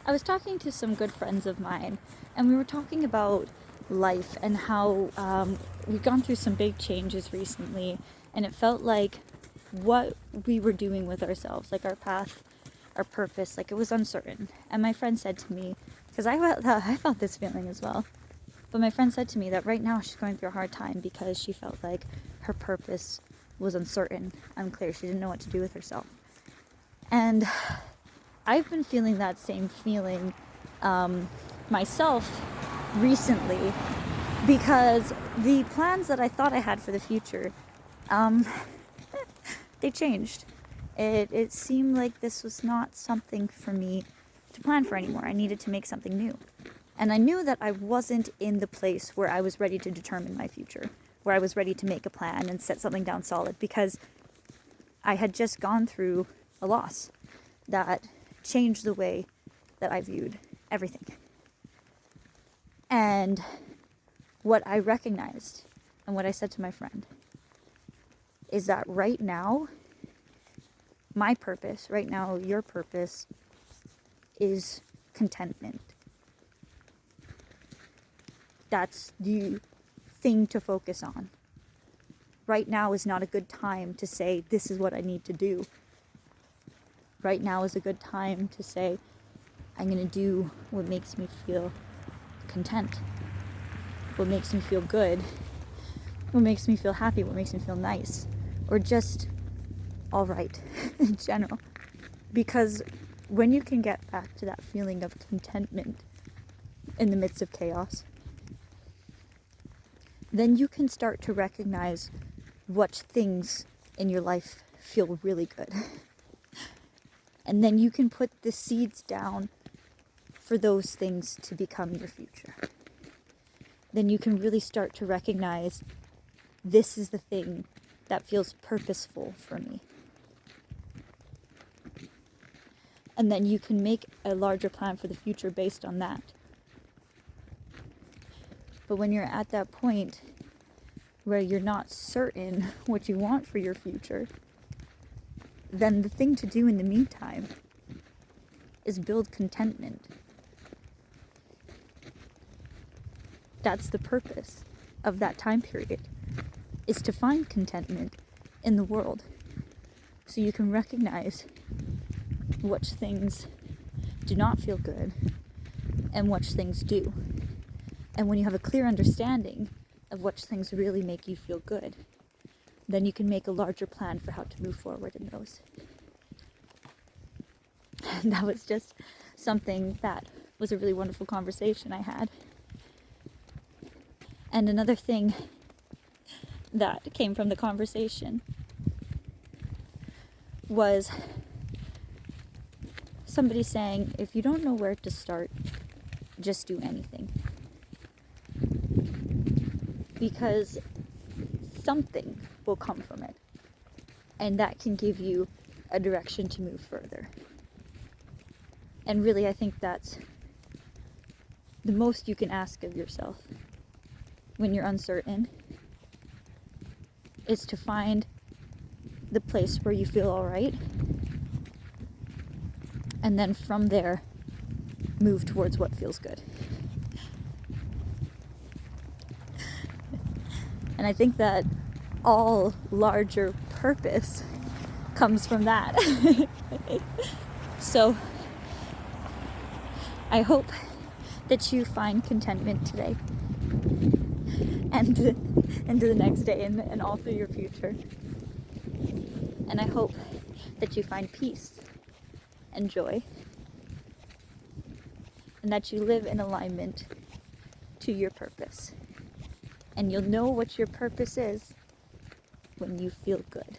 I was talking to some good friends of mine, and we were talking about life and how we've gone through some big changes recently, and it felt like what we were doing with ourselves, like our path, our purpose, like it was uncertain. And my friend said to me, because I felt this feeling as well, but my friend said to me that right now she's going through a hard time because she felt like her purpose was uncertain, unclear. She didn't know what to do with herself. And I've been feeling that same feeling myself recently, because the plans that I thought I had for the future, they changed. It seemed like this was not something for me to plan for anymore. I needed to make something new. And I knew that I wasn't in the place where I was ready to determine my future, where I was ready to make a plan and set something down solid, because I had just gone through a loss that changed the way that I viewed everything. And what I recognized and what I said to my friend is that right now, my purpose, right now, your purpose is contentment. That's the thing to focus on. Right now is not a good time to say, this is what I need to do. Right now is a good time to say, I'm going to do what makes me feel content, what makes me feel good, what makes me feel happy, what makes me feel nice, or just all right in general. Because when you can get back to that feeling of contentment in the midst of chaos, then you can start to recognize what things in your life feel really good. And then you can put the seeds down for those things to become your future. Then you can really start to recognize, this is the thing that feels purposeful for me. And then you can make a larger plan for the future based on that. But when you're at that point where you're not certain what you want for your future, then the thing to do in the meantime is build contentment. That's the purpose of that time period, is to find contentment in the world, so you can recognize which things do not feel good and which things do. And when you have a clear understanding of which things really make you feel good, then you can make a larger plan for how to move forward in those. And that was just something that was a really wonderful conversation I had. And another thing that came from the conversation was somebody saying, if you don't know where to start, just do anything. Because something will come from it, and that can give you a direction to move further. And really, I think that's the most you can ask of yourself when you're uncertain, is to find the place where you feel all right, and then from there move towards what feels good. And I think that all larger purpose comes from that. So I hope that you find contentment today and into the next day and all through your future. And I hope that you find peace and joy, and that you live in alignment to your purpose. And you'll know what your purpose is when you feel good.